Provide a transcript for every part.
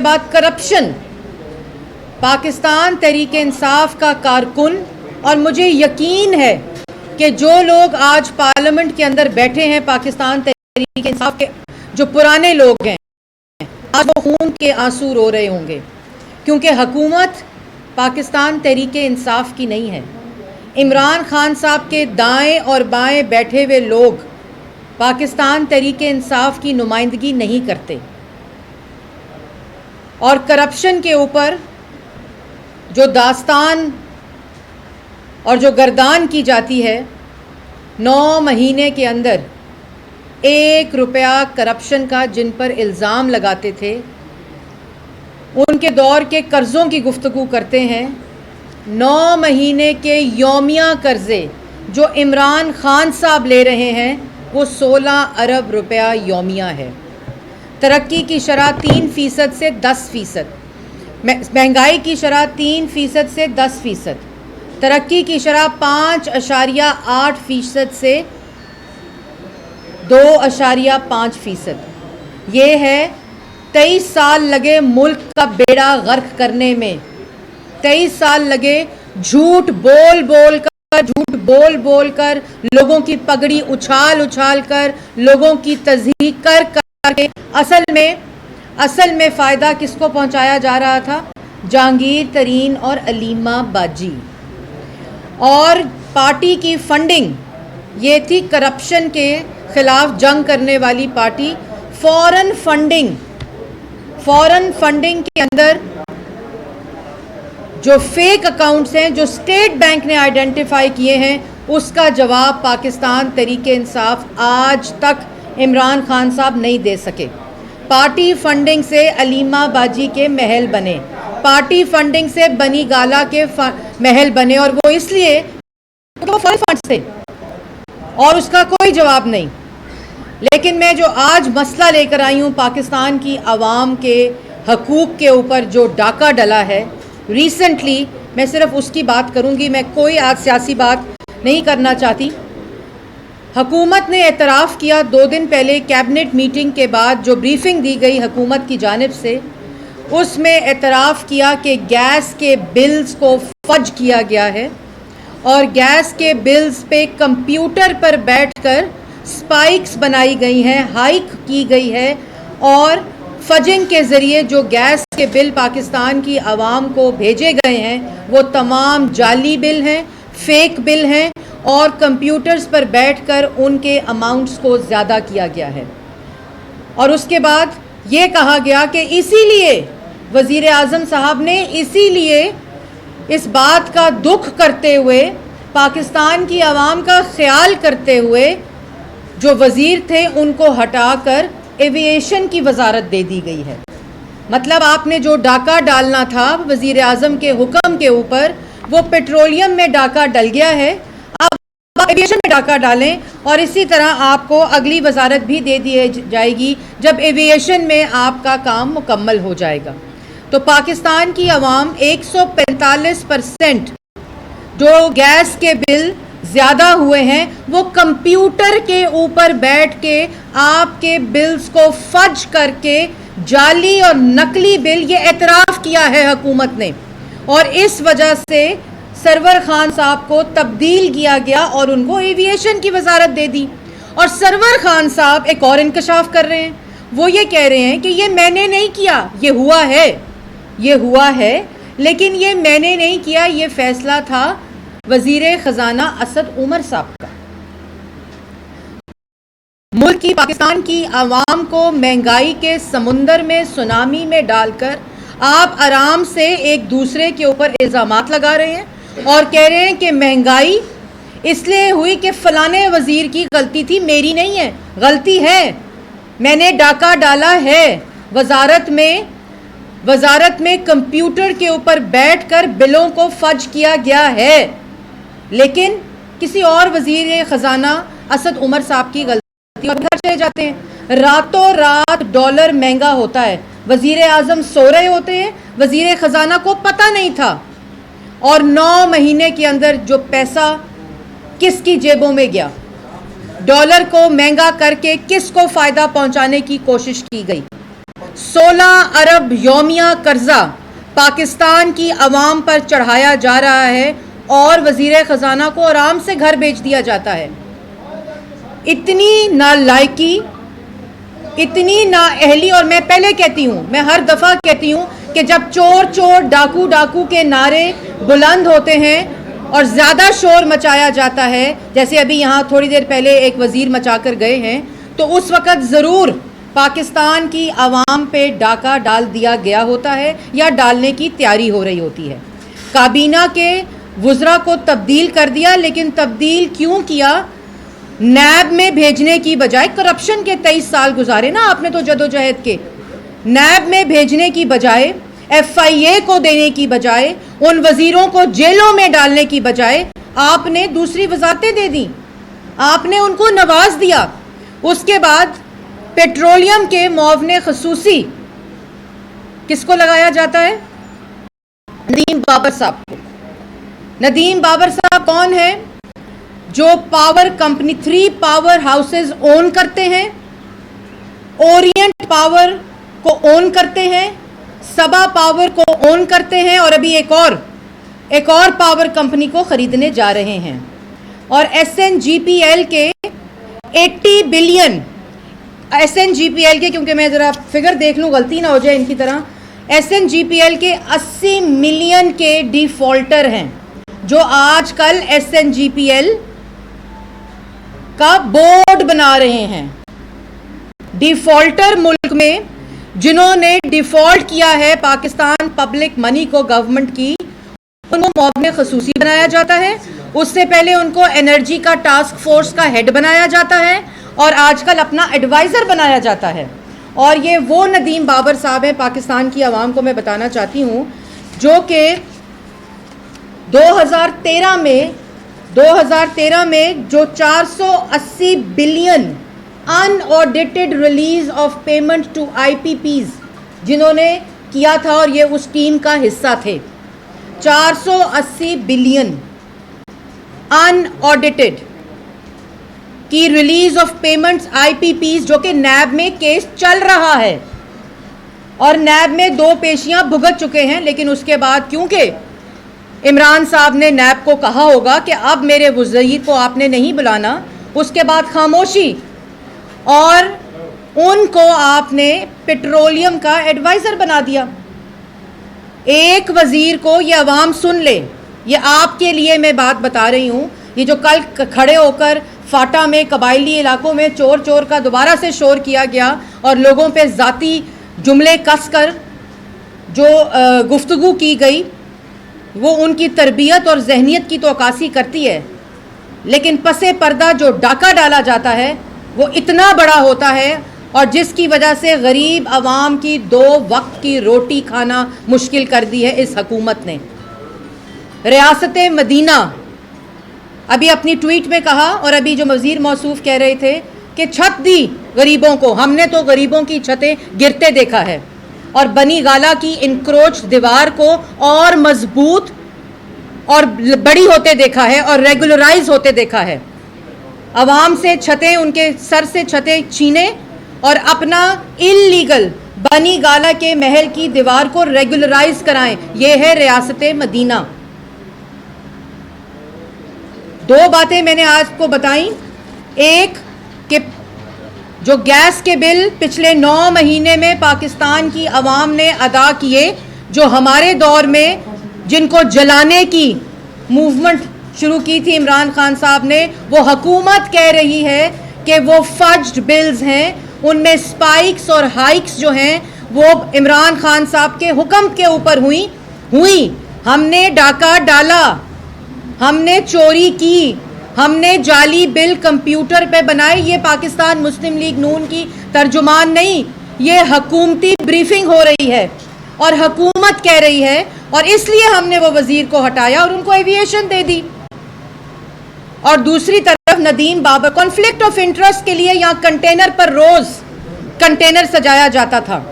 बाद करप्शन, पाकिस्तान तहरीक इंसाफ का कारकुन, और मुझे यकीन है कि जो लोग आज पार्लियामेंट के अंदर बैठे हैं पाकिस्तान तहरीक इंसाफ के, जो पुराने लोग हैं, आज वो खून के आंसू रो रहे होंगे, क्योंकि हुकूमत पाकिस्तान तहरीक इंसाफ की नहीं है। इमरान खान साहब के दाएं और बाएं बैठे हुए लोग पाकिस्तान तहरीक इंसाफ की नुमाइंदगी नहीं करते, और करप्शन के ऊपर जो दास्तान और जो गर्दान की जाती है, 9 महीने के अंदर 1 रुपया करप्शन का जिन पर इल्ज़ाम लगाते थे, उनके दौर के कर्ज़ों की गुफ्तगू करते हैं। 9 महीने के यौमिया कर्ज़े जो इमरान खान साहब ले रहे हैं वो 16 अरब रुपया यौमिया है। तरक्की की शरह 3% से 10%, महंगाई की शरह 3% से 10%, तरक्की की शरह 5.8% से 2.5%। ये है 23 साल लगे मुल्क का बेड़ा गर्क करने में, 23 साल लगे झूठ बोल कर लोगों की पगड़ी उछाल कर, लोगों की तज़हीक करके असल में फ़ायदा किसको पहुंचाया जा रहा था? जहांगीर तरीन और अलीमा बाजी। और पार्टी की फंडिंग ये थी करप्शन के ख़िलाफ़ जंग करने वाली पार्टी। फॉरेन फंडिंग के अंदर जो फेक अकाउंट्स हैं, जो स्टेट बैंक ने आइडेंटिफाई किए हैं, उसका जवाब पाकिस्तान तहरीक इंसाफ आज तक इमरान खान साहब नहीं दे सके। पार्टी फंडिंग से अलीमा बाजी के महल बने, पार्टी फंडिंग से बनी गाला के महल बने, और वो इसलिए तो फॉरेन फंड्स थे और उसका कोई जवाब नहीं। लेकिन मैं जो आज मसला लेकर आई हूँ, पाकिस्तान की आवाम के हकूक़ के ऊपर जो डाका डला है रिसेंटली, मैं सिर्फ उसकी बात करूँगी, मैं कोई आज सियासी बात नहीं करना चाहती। हुकूमत ने एतराफ़ किया 2 दिन पहले कैबिनेट मीटिंग के बाद जो ब्रीफिंग दी गई हुकूमत की जानिब से, उसमें एतराफ़ किया कि गैस के बिल्स को फज किया गया है और गैस के बिल्स पे कंप्यूटर पर बैठकर स्पाइक्स बनाई गई हैं, हाइक की गई है, और फजिंग के ज़रिए जो गैस के बिल पाकिस्तान की आवाम को भेजे गए हैं वो तमाम जाली बिल हैं, फेक बिल हैं, और कंप्यूटर्स पर बैठकर उनके अमाउंट्स को ज़्यादा किया गया है। और उसके बाद ये कहा गया कि इसीलिए वज़ीर आज़म साहब ने इसीलिए इस बात का दुख करते हुए, पाकिस्तान की आवाम का ख्याल करते हुए, जो वज़ीर थे उनको हटाकर एविएशन की वजारत दे दी गई है। मतलब आपने जो डाका डालना था वज़ीर आज़म के हुक्म के ऊपर, वो पेट्रोलियम में डाका डल गया है, आप एविएशन में डाका डालें, और इसी तरह आपको अगली वजारत भी दे दी जाएगी जब एविएशन में आपका काम मुकम्मल हो जाएगा। तो पाकिस्तान की आवाम 145% जो गैस के बिल ज़्यादा हुए हैं वो कंप्यूटर के ऊपर बैठ के आपके बिल्स को फज करके जाली और नकली बिल, ये एतराफ़ किया है हुकूमत ने, और इस वजह से सरवर खान साहब को तब्दील किया गया और उनको एविएशन की वजारत दे दी। और सरवर खान साहब एक और इंकशाफ कर रहे हैं, वो ये कह रहे हैं कि ये मैंने नहीं किया, ये हुआ है, लेकिन ये मैंने नहीं किया, ये फैसला था वज़ीर ख़जाना असद उमर साहब का। मुल्क की, पाकिस्तान की आवाम को महंगाई के समुंदर में, सुनामी में डालकर आप आराम से एक दूसरे के ऊपर इल्ज़ामात लगा रहे हैं और कह रहे हैं कि महंगाई इसलिए हुई कि फ़लाने वज़ीर की गलती थी, मेरी नहीं है, गलती है, मैंने डाका डाला है, वजारत में कंप्यूटर के ऊपर बैठकर बिलों को फज किया गया है, लेकिन किसी और वज़ीर ख़जाना असद उमर साहब की गलती, और घर चले जाते हैं। रातों रात डॉलर महंगा होता है, वज़ीर आज़म सो रहे होते हैं, वज़ीर ख़जाना को पता नहीं था, और 9 महीने के अंदर जो पैसा किसकी जेबों में गया, डॉलर को महंगा करके किसको फ़ायदा पहुंचाने की कोशिश की गई। 16 अरब यौमिया कर्जा पाकिस्तान की आवाम पर चढ़ाया जा रहा है और वजीर ख़जाना को आराम से घर भेज दिया जाता है। इतनी नालायकी, इतनी नाअहली। और मैं पहले कहती हूँ, मैं हर दफ़ा कहती हूँ कि जब चोर चोर डाकू डाकू के नारे बुलंद होते हैं और ज़्यादा शोर मचाया जाता है, जैसे अभी यहाँ थोड़ी देर पहले एक वज़ीर मचा कर गए हैं, तो उस वक़्त ज़रूर पाकिस्तान की आवाम पे डाका डाल दिया गया होता है या डालने की तैयारी हो रही होती है। काबीना के वुज़रा को तब्दील कर दिया, लेकिन तब्दील क्यों किया? नैब में भेजने की बजाय, करप्शन के 23 साल गुजारे ना आपने तो जदोजहद के, नैब में भेजने की बजाय, FIA को देने की बजाय, उन वजीरों को जेलों में डालने की बजाय आपने दूसरी वजारतें दे दी, आपने उनको नवाज दिया। उसके बाद पेट्रोलियम के मुआवने खसूसी किसको लगाया जाता है? नदीम बाबर साहब को। नदीम बाबर साहब कौन है? जो power company 3 power houses own करते हैं, ओरिएंट पावर को ओन करते हैं, सबा पावर को ओन करते हैं, और अभी एक और पावर कंपनी को खरीदने जा रहे हैं। और SNGPL के 80 बिलियन, SNGPL के, क्योंकि मैं ज़रा फिगर देख लूँ गलती ना हो जाए इनकी तरह, SNGPL के 80 मिलियन के डिफ़ॉल्टर हैं जो आजकल SNGPL का बोर्ड बना रहे हैं। डिफ़ॉल्टर मुल्क में जिन्होंने डिफ़ॉल्ट किया है पाकिस्तान पब्लिक मनी को, गवर्नमेंट की, उनको मुआवने खसूसी बनाया जाता है। उससे पहले उनको एनर्जी का टास्क फोर्स का हेड बनाया जाता है और आजकल अपना एडवाइज़र बनाया जाता है। और ये वो नदीम बाबर साहब हैं, पाकिस्तान की आवाम को मैं बताना चाहती हूँ, जो कि 2013 में जो 480 billion unaudited release of payment to IPPs जिन्होंने किया था, और ये उस टीम का हिस्सा थे, 480 बिलियन अनऑडिटेड की रिलीज ऑफ पेमेंट्स IPPs, जो कि नैब में केस चल रहा है और नैब में 2 पेशियां भुगत चुके हैं। लेकिन उसके बाद क्योंकि इमरान साहब ने नैब को कहा होगा कि अब मेरे वज़ीर को आपने नहीं बुलाना, उसके बाद खामोशी, और उनको आपने पेट्रोलियम का एडवाइज़र बना दिया। एक वज़ीर को, ये अवाम सुन ले, ये आपके लिए मैं बात बता रही हूँ, ये जो कल खड़े होकर फाटा में कबायली इलाकों में चोर चोर का दोबारा से शोर किया गया और लोगों पे ज़ाती जुमले कसकर जो गुफ्तगू की गई, वो उनकी तरबियत और जहनियत की तो अक्कासी करती है, लेकिन पसे पर्दा जो डाका डाला जाता है वो इतना बड़ा होता है, और जिसकी वजह से गरीब आवाम की 2 वक्त की रोटी खाना मुश्किल कर दी है इस हकूमत ने। रियासत मदीना अभी अपनी ट्वीट में कहा, और अभी जो वज़ीर मौसूफ कह रहे थे कि छत दी गरीबों को, हमने तो गरीबों की छतें गिरते देखा है, और बनी गाला की इनक्रोच दीवार को और मजबूत और बड़ी होते देखा है और रेगुलराइज होते देखा है। अवाम से छतें, उनके सर से छतें छीने और अपना इल्लीगल बनी गाला के महल की दीवार को रेगुलराइज कराएं, यह है रियासत मदीना। 2 बातें मैंने आपको बताई, एक कि जो गैस के बिल पिछले 9 महीने में पाकिस्तान की आवाम ने अदा किए, जो हमारे दौर में जिनको जलाने की मूवमेंट शुरू की थी इमरान खान साहब ने, वो हुकूमत कह रही है कि वो फज्ड बिल्स हैं, उनमें स्पाइक्स और हाइक्स जो हैं वो इमरान खान साहब के हुक्म के ऊपर हुई। हमने डाका डाला, हमने चोरी की, हमने जाली बिल कंप्यूटर पे बनाए। ये पाकिस्तान मुस्लिम लीग नून की तर्जुमान नहीं, ये हुकूमती ब्रीफिंग हो रही है और हुकूमत कह रही है, और इसलिए हमने वो वजीर को हटाया और उनको एविएशन दे दी। और दूसरी तरफ Nadeem Babar, conflict of interest के लिए यहाँ कंटेनर पर रोज कंटेनर सजाया जाता था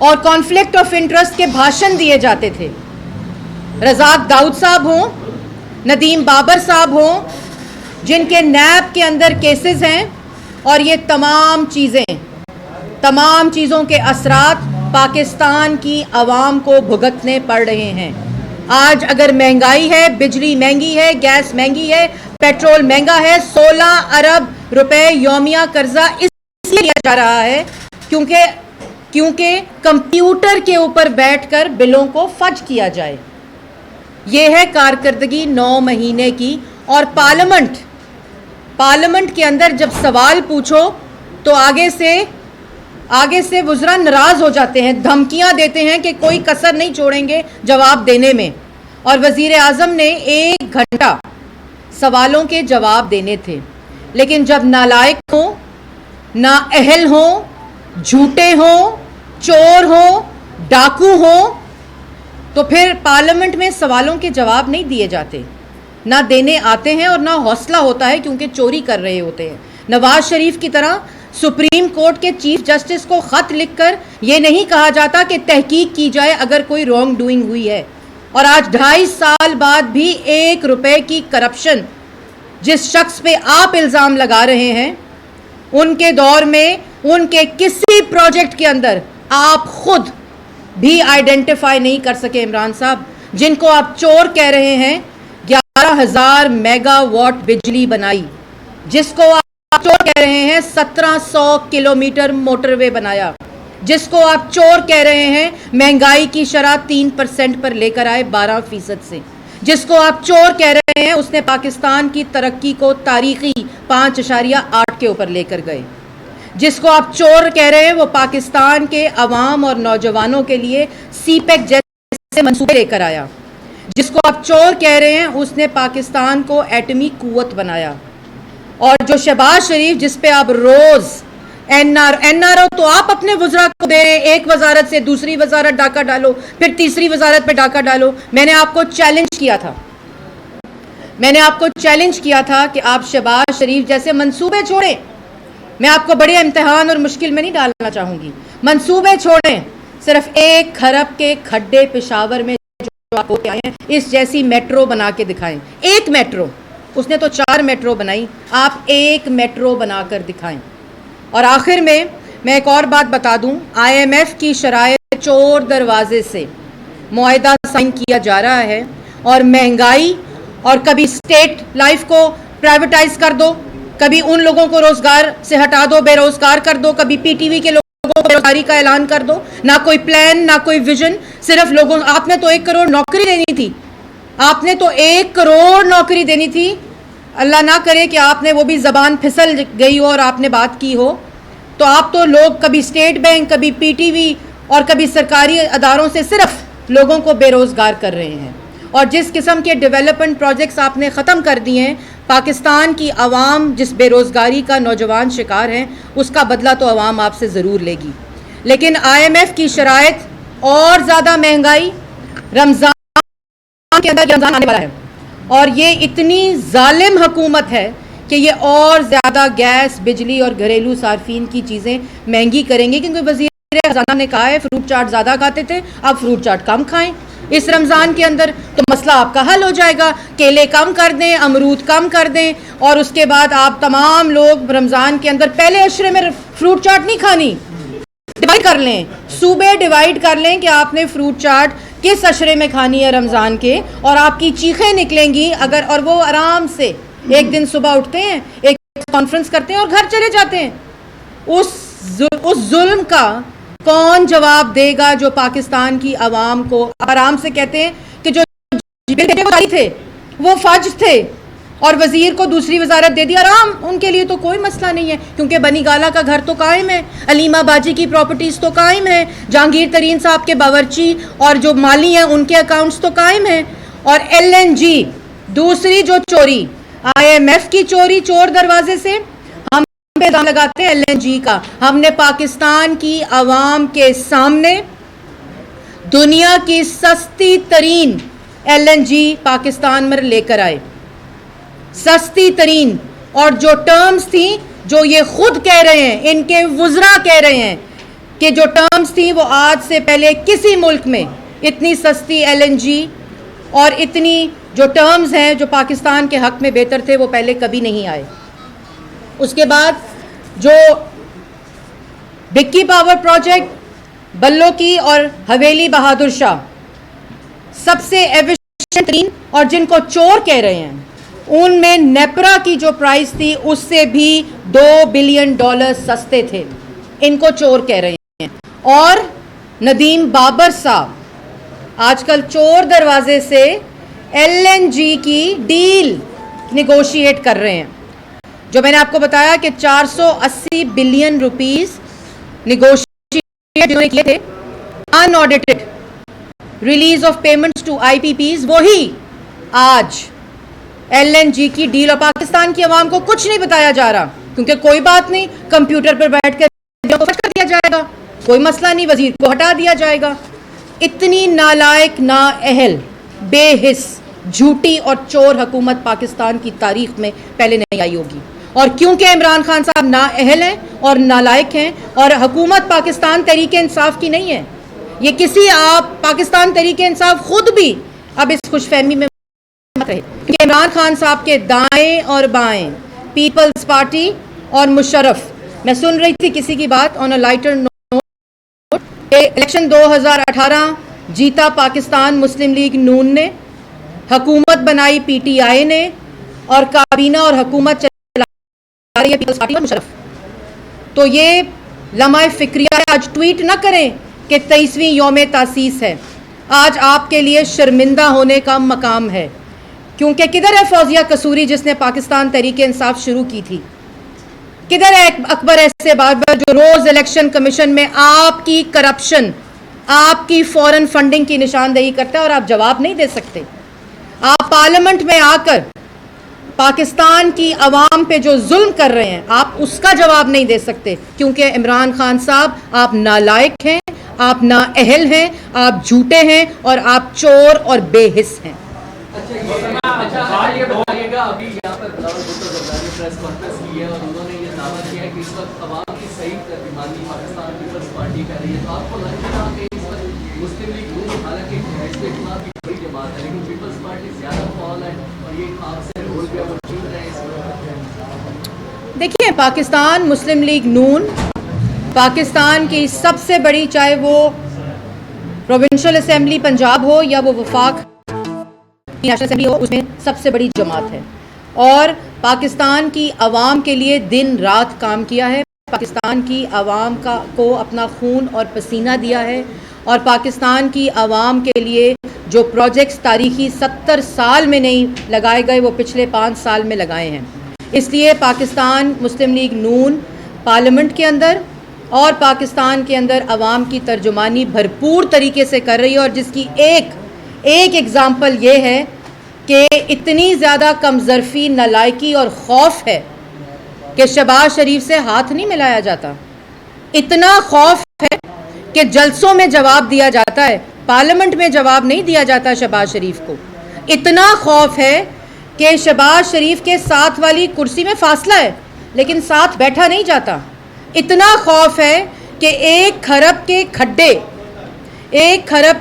और कॉन्फ्लिक्ट ऑफ इंटरेस्ट के भाषण दिए जाते थे। रज़ाक दाऊद साहब हों, नदीम बाबर साहब हों, जिनके नैब के अंदर केसेस हैं, और ये तमाम चीज़ें तमाम चीज़ों के असरात पाकिस्तान की आवाम को भुगतने पड़ रहे हैं। आज अगर महंगाई है, बिजली महंगी है, गैस महंगी है, पेट्रोल महंगा है, 16 अरब रुपए यौमिया कर्जा इसलिए लिया जा रहा है क्योंकि कंप्यूटर के ऊपर बैठकर बिलों को फज किया जाए। यह है कारकर्दगी 9 महीने की। और पार्लियामेंट के अंदर जब सवाल पूछो तो आगे से वुज़रा नाराज हो जाते हैं, धमकियां देते हैं कि कोई कसर नहीं छोड़ेंगे जवाब देने में। और वज़ीर आज़म ने 1 घंटा सवालों के जवाब देने थे, लेकिन जब नालायक हो, नाअहल हो, झूठे हो, चोर हो, डाकू हो, तो फिर पार्लियामेंट में सवालों के जवाब नहीं दिए जाते, ना देने आते हैं और ना हौसला होता है, क्योंकि चोरी कर रहे होते हैं। नवाज शरीफ की तरह सुप्रीम कोर्ट के चीफ जस्टिस को ख़त लिखकर ये नहीं कहा जाता कि तहकीक की जाए अगर कोई रॉन्ग डूइंग हुई है। और आज 2.5 साल बाद भी 1 रुपए की करप्शन जिस शख्स पे आप इल्ज़ाम लगा रहे हैं, उनके दौर में उनके किसी प्रोजेक्ट के अंदर आप खुद भी आइडेंटिफाई नहीं कर सके। इमरान साहब, जिनको आप चोर कह रहे हैं, 11,000 मेगावाट बिजली बनाई, जिसको आप चोर कह रहे हैं 1700 किलोमीटर मोटरवे बनाया, जिसको आप चोर कह रहे हैं महंगाई की शरह 3% पर लेकर आए 12% से, जिसको आप चोर कह रहे हैं उसने पाकिस्तान की तरक्की को तारीखी 5.8 के ऊपर लेकर गए, जिसको आप चोर कह रहे हैं वो पाकिस्तान के अवाम और नौजवानों के लिए सीपेक जैसे मंसूबे लेकर आया, जिसको आप चोर कह रहे हैं उसने पाकिस्तान को एटमी कुव्वत बनाया। और जो शहबाज शरीफ जिस पे आप रोज एनआरओ तो आप अपने वज़रा को दे रहे हैं, एक वजारत से दूसरी वजारत डाका डालो, फिर तीसरी वजारत पे डाका डालो। मैंने आपको चैलेंज किया था कि आप शहबाज शरीफ जैसे मंसूबे छोड़ें। मैं आपको बड़े इम्तिहान और मुश्किल में नहीं डालना चाहूंगी, मंसूबे छोड़ें। सिर्फ 1 खरब के खड्डे पेशावर में जो आप होके आए हैं, इस जैसी मेट्रो बना के दिखाएं। 1 मेट्रो, उसने तो 4 मेट्रो बनाई, आप 1 मेट्रो बनाकर दिखाएं। और आखिर में मैं एक और बात बता दूं, IMF की शराइत चोर दरवाजे से मुआहिदा साइन किया जा रहा है। और महंगाई, और कभी स्टेट लाइफ को प्राइवेटाइज कर दो, कभी उन लोगों को रोजगार से हटा दो, बेरोजगार कर दो, कभी PTV के लोगों को बेरोजगारी का ऐलान कर दो। ना कोई प्लान, ना कोई विजन, सिर्फ लोगों। आपने तो 1 करोड़ नौकरी देनी थी, आपने तो 1 करोड़ नौकरी देनी थी। अल्लाह ना करे कि आपने वो भी ज़बान फिसल गई हो और आपने बात की हो, तो आप तो लोग कभी स्टेट बैंक, कभी PTV और कभी सरकारी अदारों से सिर्फ लोगों को बेरोज़गार कर रहे हैं। और जिस किस्म के डेवलपमेंट प्रोजेक्ट्स आपने ख़त्म कर दिए हैं, पाकिस्तान की आवाम जिस बेरोज़गारी का नौजवान शिकार हैं, उसका बदला तो आवाम आपसे ज़रूर लेगी। लेकिन IMF की शराइत और ज़्यादा महंगाई, रमज़ान के अंदर रमज़ान आने वाला है, और ये इतनी जालिम हुकूमत है कि ये और ज़्यादा गैस, बिजली और घरेलू सार्फिन की चीज़ें महंगी करेंगे। क्योंकि वज़ीर ख़ज़ाना ने कहा है फ्रूट चाट ज़्यादा खाते थे, अब फ्रूट चाट कम खाएं इस रमज़ान के अंदर, तो मसला आपका हल हो जाएगा। केले कम कर दें, अमरूद कम कर दें, और उसके बाद आप तमाम लोग रमज़ान के अंदर पहले अशरे में फ्रूट चाट नहीं खानी, डिवाइड कर लें, सूबे डिवाइड कर लें कि आपने फ्रूट चाट किस अशरे में खानी है रमज़ान के, और आपकी चीखें निकलेंगी अगर। और वो आराम से एक दिन सुबह उठते हैं, एक कॉन्फ्रेंस करते हैं और घर चले जाते हैं। उस जुल्म का कौन जवाब देगा जो पाकिस्तान की आवाम को आराम से कहते हैं कि जो थे वो फज थे और वजीर को दूसरी वजारत दे दी, आराम, उनके लिए तो कोई मसला नहीं है, क्योंकि बनी गाला का घर तो कायम है, अलीमा बाजी की प्रॉपर्टीज़ तो कायम है, जहांगीर तरीन साहब के बावर्ची और जो माली हैं उनके अकाउंट्स तो कायम हैं। और LNG दूसरी जो चोरी, IMF की चोरी चोर दरवाजे से, हम पे इल्जाम लगाते हैं LNG का। हमने पाकिस्तान की आवाम के सामने दुनिया की सस्ती तरीन LNG पाकिस्तान में लेकर आए, सस्ती तरीन। और जो टर्म्स थी, जो ये खुद कह रहे हैं, इनके वुज़रा कह रहे हैं कि जो टर्म्स थी वो आज से पहले किसी मुल्क में इतनी सस्ती LNG और इतनी जो टर्म्स हैं जो पाकिस्तान के हक में बेहतर थे वो पहले कभी नहीं आए। उसके बाद जो डिक्की पावर प्रोजेक्ट, बल्लो की और हवेली बहादुर शाह सबसे एफिशिएंट और जिनको चोर कह रहे हैं, उनमें नेपरा की जो प्राइस थी उससे भी $2 बिलियन सस्ते थे। इनको चोर कह रहे हैं। और नदीम बाबर साहब आजकल चोर दरवाजे से LNG की डील निगोशिएट कर रहे हैं। जो मैंने आपको बताया कि 480 बिलियन रुपीस निगोशिएट जिन्होंने किए थे unaudited release of payments to IPPs, वही आज LNG की डील। और पाकिस्तान की आवाम को कुछ नहीं बताया जा रहा क्योंकि कोई बात नहीं, कंप्यूटर पर बैठ कर कर दिया जाएगा, कोई मसला नहीं, वजीर को हटा दिया जाएगा। इतनी नालायक, नाअहल, बेहिस, झूठी और चोर हुकूमत पाकिस्तान की तारीख में पहले नहीं आई होगी। और क्योंकि इमरान खान साहब नाअहल हैं और नालायक हैं और हुकूमत पाकिस्तान तहरीके इंसाफ की नहीं है, ये किसी आप पाकिस्तान तहरीके इंसाफ खुद भी अब इस खुशफहमी में मत रहे कि इमरान खान साहब के दाएं और बाएं, पीपल्स पार्टी और मुशर्रफ। मैं सुन रही थी किसी की बात ऑन अ लाइटर नोट कि इलेक्शन 2018 जीता पाकिस्तान मुस्लिम लीग नून ने, हुकूमत बनाई PTI ने और काबीना और हुकूमत चला रही है पीपल्स पार्टी और मुशर्रफ। तो ये लम्हा फिक्रिया है। आज ट्वीट ना करें कि 23वीं यौम तासीस है। आज आपके लिए शर्मिंदा होने का मकाम है, क्योंकि किधर है फौजिया कसूरी जिसने पाकिस्तान तहरीके इंसाफ शुरू की थी? किधर है अकबर ऐसे बाबर जो रोज इलेक्शन कमीशन में आपकी करप्शन, आपकी फॉरेन फंडिंग की निशानदेही करता है और आप जवाब नहीं दे सकते? आप पार्लियामेंट में आकर पाकिस्तान की आवाम पे जो जुल्म कर रहे हैं, आप उसका जवाब नहीं दे सकते, क्योंकि इमरान खान साहब आप नालायक हैं, आप नाअहल हैं, आप झूठे हैं और आप चोर और बेहिस हैं। ये बताइएगा, अभी यहाँ पर बिलावल भुट्टो जरदारी प्रेस कॉन्फ्रेंस की है और उन्होंने ये दावा किया है कि इस वक्त अवाम की सही प्रतिमानी पाकिस्तान पीपल्स पार्टी कर रही है। तो आपको लगता है कि इस वक्त मुस्लिम लीग नून हालांकि इसके खिलाफ भी बड़ी जमात है, लेकिन पीपल्स पार्टी ज्यादा फॉल है और ये आपसे रोल पे वो चुन रहे हैं इस वक्त? देखिए, पाकिस्तान मुस्लिम लीग नून पाकिस्तान की सबसे बड़ी, चाहे वो प्रोविंशियल असेंबली पंजाब हो या वो वफाक नेशनल असेंबली हो, उसमें सबसे बड़ी जमात है और पाकिस्तान की आवाम के लिए दिन रात काम किया है। पाकिस्तान की आवाम को अपना खून और पसीना दिया है और पाकिस्तान की आवाम के लिए जो प्रोजेक्ट्स तारीखी 70 साल में नहीं लगाए गए, वो पिछले 5 साल में लगाए हैं। इसलिए पाकिस्तान मुस्लिम लीग नून पार्लियामेंट के अंदर और पाकिस्तान के अंदर आवाम की तर्जुमानी भरपूर तरीके से कर रही है और जिसकी एक एग्ज़ाम्पल ये है कि इतनी ज़्यादा कमज़रफ़ी, नालायकी और खौफ है कि शहबाज शरीफ से हाथ नहीं मिलाया जाता। इतना खौफ है कि जलसों में जवाब दिया जाता है, पार्लियामेंट में जवाब नहीं दिया जाता शहबाज शरीफ को। इतना खौफ है कि शहबाज शरीफ के साथ वाली कुर्सी में फासला है लेकिन साथ बैठा नहीं जाता। इतना खौफ है कि 1 खरब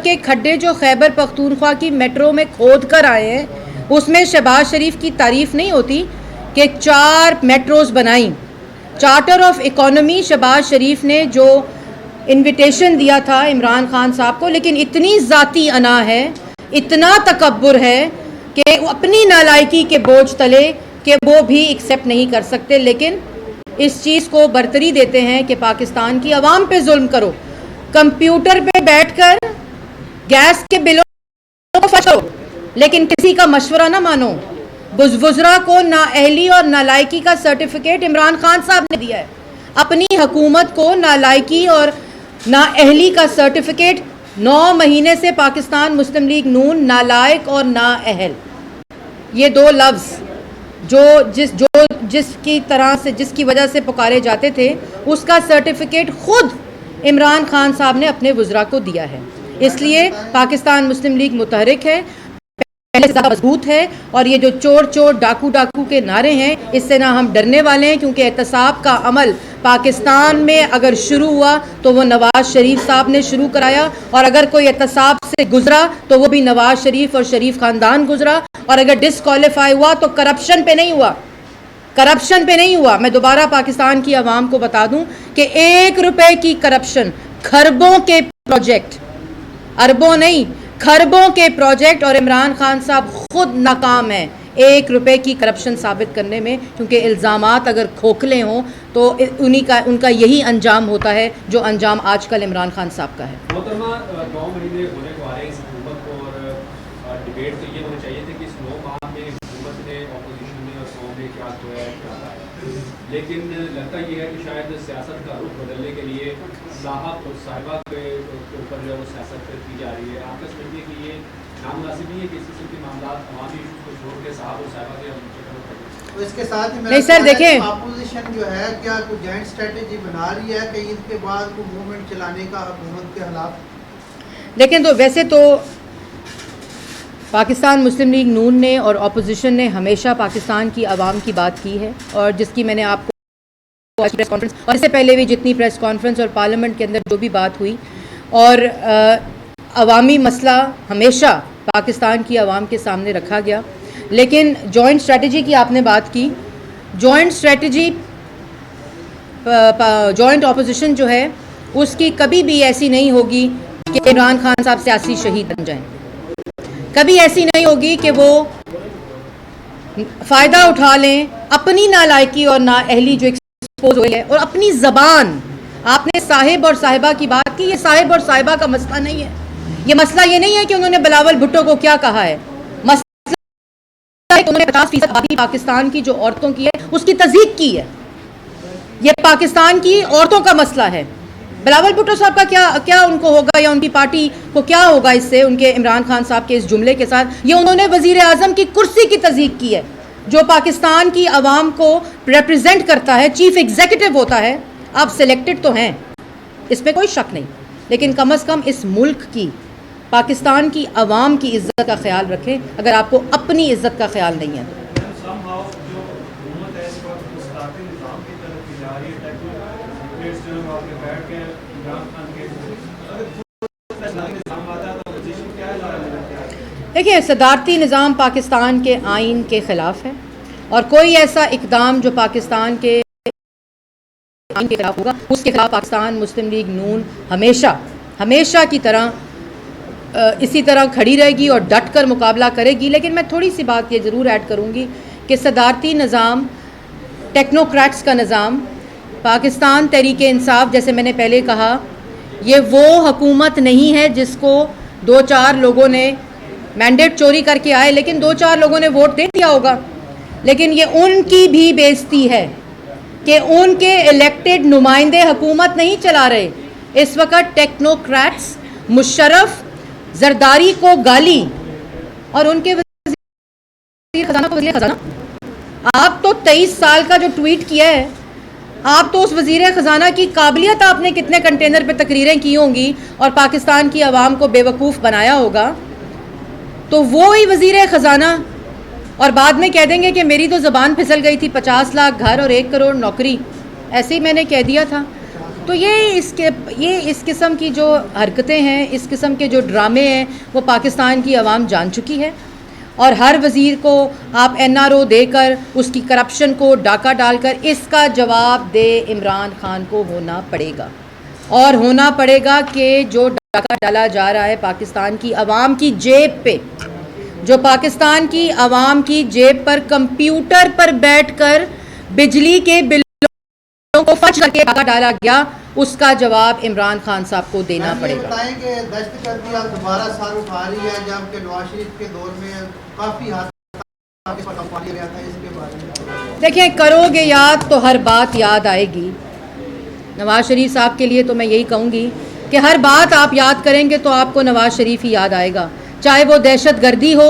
के खड्डे जो खैबर पख्तूनख्वा की मेट्रो में खोद कर आए हैं, उसमें शहबाज शरीफ की तारीफ नहीं होती कि 4 मेट्रोज बनाई। चार्टर ऑफ इकोनॉमी शहबाज शरीफ ने जो इनविटेशन दिया था इमरान खान साहब को, लेकिन इतनी ज़ाती अना है, इतना तकब्बुर है कि अपनी नालायकी के बोझ तले कि वो भी एक्सेप्ट नहीं कर सकते, लेकिन इस चीज़ को बरतरी देते हैं कि पाकिस्तान की आवाम पे जुल्म करो। कंप्यूटर पे बैठकर गैस के बिलों को फंसो, लेकिन किसी का मशवरा ना मानो। बुज़रा को नाअहली और नालायकी का सर्टिफिकेट इमरान खान साहब ने दिया है। अपनी हुकूमत को नालायकी और नाअहली का सर्टिफिकेट 9 महीने से पाकिस्तान मुस्लिम लीग नून नालायक और नाअहल, ये 2 लफ्ज़ जिसकी वजह से पुकारे जाते थे, उसका सर्टिफिकेट खुद इमरान खान साहब ने अपने वुज़रा को दिया है। इसलिए पाकिस्तान मुस्लिम लीग मुतहरिक है, पहले से ज़्यादा मजबूत है और ये जो चोर चोर डाकू डाकू के नारे हैं, इससे ना हम डरने वाले हैं, क्योंकि एहतसाब का अमल पाकिस्तान में अगर शुरू हुआ तो वो नवाज शरीफ साहब ने शुरू कराया, और अगर कोई एहतसाब से गुजरा तो वो भी नवाज शरीफ और शरीफ ख़ानदान गुजरा, और अगर डिसक्वालीफाई हुआ तो करप्शन पे नहीं हुआ, करप्शन पे नहीं हुआ। मैं दोबारा पाकिस्तान की आवाम को बता दूं कि 1 रुपए की करप्शन, खरबों के प्रोजेक्ट, अरबों नहीं खरबों के प्रोजेक्ट, और इमरान खान साहब खुद नाकाम हैं 1 रुपए की करप्शन साबित करने में, क्योंकि इल्ज़ामात अगर खोखले हों तो उनका यही अंजाम होता है जो अंजाम आजकल इमरान खान साहब का है। मोहतरमा 9 महीने होने को आ रहे हैं इस हुकूमत को, और डिबेट तो ये होनी चाहिए थी कि इस 9 माह में हुकूमत ने, अपोजिशन ने और कौम ने क्या खोया है क्या पाया, लेकिन लगता ये है कि शायद सियासत का रुख बदलने के लिए साहब और साहिबा के ऊपर जो है वो सियासत की जा रही है। आपका समझिए कि ये नामुनासिब नहीं है कि इस किस्म के मामला अवामी को छोड़ के साहब और साहिबा के, तो इसके साथ ही नहीं सर, देखें अपोजिशन जो है क्या कोई जॉइंट स्ट्रेटेजी बना रही है कि इसके बाद को मूवमेंट चलाने का हुकूमत के खिलाफ? देखें तो वैसे तो पाकिस्तान मुस्लिम लीग नून ने और अपोजिशन ने हमेशा पाकिस्तान की आवाम की बात की है, और जिसकी मैंने आपको प्रेस कॉन्फ्रेंस और इससे पहले भी जितनी प्रेस कॉन्फ्रेंस और पार्लियामेंट के अंदर जो भी बात हुई, और अवामी मसला हमेशा पाकिस्तान की आवाम के सामने रखा गया। लेकिन जॉइंट स्ट्रेटजी की आपने बात की, जॉइंट स्ट्रेटजी, जॉइंट अपोजिशन जो है उसकी कभी भी ऐसी नहीं होगी कि इमरान खान साहब सियासी शहीद बन जाएं, कभी ऐसी नहीं होगी कि वो फ़ायदा उठा लें अपनी नालायकी और नाअहली जो एक्सपोज हुई है, और अपनी ज़बान, आपने साहिब और साहिबा की बात की, ये साहिब और साहिबा का मसला नहीं है। ये मसला ये नहीं है कि उन्होंने बिलावल भुट्टो को क्या कहा है, मसला है कि उन्होंने 50% आबादी पाकिस्तान की जो औरतों की है उसकी तज़दीक की है। ये पाकिस्तान की औरतों का मसला है। बिलावल भुट्टो साहब का क्या उनको होगा, या उनकी पार्टी को क्या होगा इससे, उनके इमरान खान साहब के इस जुमले के साथ। ये उन्होंने वज़ीर आज़म की कुर्सी की तज़दीक की है, जो पाकिस्तान की आवाम को रिप्रेजेंट करता है, चीफ एग्जीक्यूटिव होता है। आप सिलेक्टेड तो हैं, इसमें कोई शक नहीं, लेकिन कम से कम इस मुल्क की, पाकिस्तान की आवाम की इज्जत का ख्याल रखें, अगर आपको अपनी इज्जत का ख्याल नहीं है। देखिए, सदारती निज़ाम पाकिस्तान के आइन के ख़िलाफ़ है, और कोई ऐसा इक़दाम जो पाकिस्तान के आइन के खिलाफ होगा उसके खिलाफ पाकिस्तान मुस्लिम लीग नून हमेशा की तरह इसी तरह खड़ी रहेगी और डट कर मुकाबला करेगी। लेकिन मैं थोड़ी सी बात ये ज़रूर ऐड करूँगी कि सदारती निज़ाम, टेक्नोक्रेट्स का निज़ाम, पाकिस्तान तहरीके इंसाफ, जैसे मैंने पहले कहा, ये वो हुकूमत नहीं है जिसको 2-4 लोगों ने मैंडेट चोरी करके आए, लेकिन 2-4 लोगों ने वोट दे दिया होगा। लेकिन ये उनकी भी बेइज्जती है कि उनके इलेक्टेड नुमाइंदे हुकूमत नहीं चला रहे। इस वक्त टेक्नोक्रेट्स मुशर्रफ, जरदारी को गाली, और उनके वज़ीर ख़ज़ाना को वज़ीर ख़ज़ाना। आप तो 23 साल का जो ट्वीट किया है, आप तो उस वज़ीर ख़ज़ाना की काबिलियत, आपने कितने कंटेनर पे तकरीरें की होंगी और पाकिस्तान की आवाम को बेवकूफ़ बनाया होगा, तो वो ही वज़ीर ख़ज़ाना, और बाद में कह देंगे कि मेरी तो ज़बान फिसल गई थी, 50 लाख घर और 1 करोड़ नौकरी, ऐसे ही मैंने कह दिया था। तो ये इस किस्म की जो हरकतें हैं, इस किस्म के जो ड्रामे हैं, वो पाकिस्तान की आवाम जान चुकी है। और हर वज़ीर को आप NRO देकर, उसकी करप्शन को डाका डालकर, इसका जवाब दे इमरान खान को होना पड़ेगा, और होना पड़ेगा कि जो डाका डाला जा रहा है पाकिस्तान की आवाम की जेब पे, जो पाकिस्तान की आवाम की जेब पर कंप्यूटर पर बैठकर बिजली के बिलों को फच करके डाका डाला गया, उसका जवाब इमरान खान साहब को देना पड़ेगा। बताएं कि दहशतगर्दी आप दोबारा सर उठा रही है, जबकि नवाज शरीफ के दौर में काफ़ी हद तक गया था, इसके बारे में देखें, करोगे याद तो हर बात याद आएगी। नवाज शरीफ साहब के लिए तो मैं यही कहूँगी कि हर बात आप याद करेंगे तो आपको नवाज शरीफ ही याद आएगा, चाहे वो दहशत गर्दी हो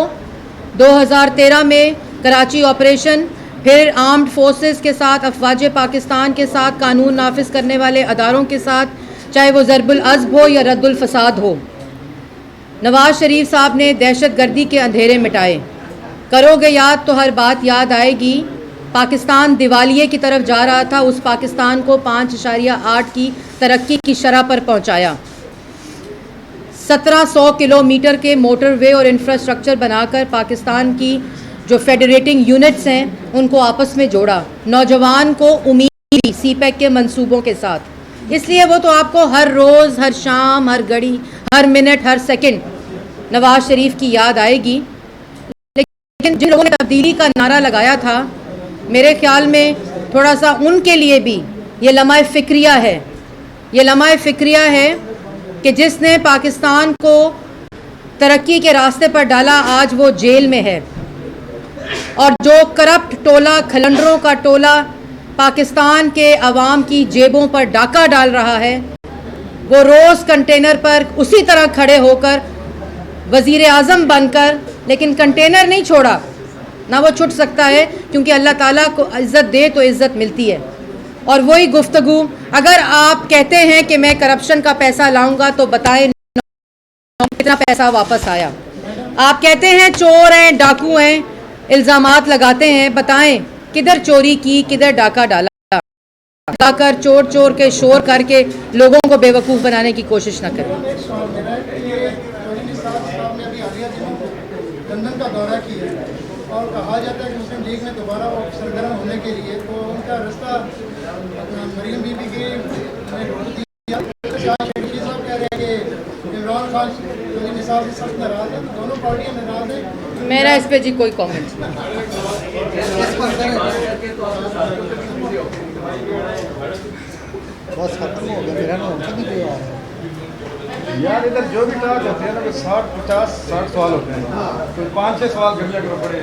2013 में कराची ऑपरेशन, फिर आर्म्ड फोर्सेस के साथ, अफवाज पाकिस्तान के साथ, कानून नाफिज करने वाले अदारों के साथ, चाहे वो ज़रबुल अज़्ब हो या रद्दुल फसाद हो, नवाज शरीफ साहब ने दहशत गर्दी के अंधेरे मिटाए। करोगे याद तो हर बात याद आएगी। पाकिस्तान दिवालिये की तरफ जा रहा था, उस पाकिस्तान को 5.8 की तरक्की की शरह पर पहुँचाया। 1700 किलोमीटर के मोटरवे और इंफ्रास्ट्रक्चर बनाकर पाकिस्तान की जो फेडरेटिंग यूनिट्स हैं उनको आपस में जोड़ा, नौजवान को उम्मीद दी सीपैक के मंसूबों के साथ। इसलिए वो तो आपको हर रोज़, हर शाम, हर घड़ी, हर मिनट, हर सेकंड नवाज शरीफ की याद आएगी। लेकिन जिन लोगों ने तब्दीली का नारा लगाया था, मेरे ख्याल में थोड़ा सा उनके लिए भी ये लम्हा फ़िक्रिया है। ये लम्हा फ़िक्रिया है कि जिसने पाकिस्तान को तरक्की के रास्ते पर डाला, आज वो जेल में है। और जो करप्ट टोला, खलंडरों का टोला पाकिस्तान के अवाम की जेबों पर डाका डाल रहा है, वो रोज़ कंटेनर पर उसी तरह खड़े होकर वज़ीर आज़म बनकर, लेकिन कंटेनर नहीं छोड़ा, ना वो छुट सकता है, क्योंकि अल्लाह ताला को इज़्ज़त दे तो इज़्ज़त मिलती है। और वही गुफ्तगू, अगर आप कहते हैं कि मैं करप्शन का पैसा लाऊंगा तो बताएं कितना पैसा वापस आया। आप कहते हैं चोर हैं, डाकू हैं, इल्ज़ामात लगाते हैं, बताएं किधर चोरी की, किधर डाका डाला। जाकर चोर चोर के शोर करके लोगों को बेवकूफ़ बनाने की कोशिश न करें। लंदन का दौरा किया और कहा जाता है कि मुस्लिम लीग में दोबारा सरगर्म होने के लिए तो उनका रास्ता मरीम बीबी के रोक दिया। साहब कह रहे हैं कि इमरान खान निसाब से सख्त नाराज है, दोनों पार्टियां नाराज हैं। मेरा इस पे जी कोई कमेंट बस खत्म हो गया, मेरा नाम कभी कोई आ रहा है। यार इधर जो भी टास्क होते हैं ना, 60 50 60 सवाल होते हैं, कोई 5-6 सवाल कर लिया करो बड़े।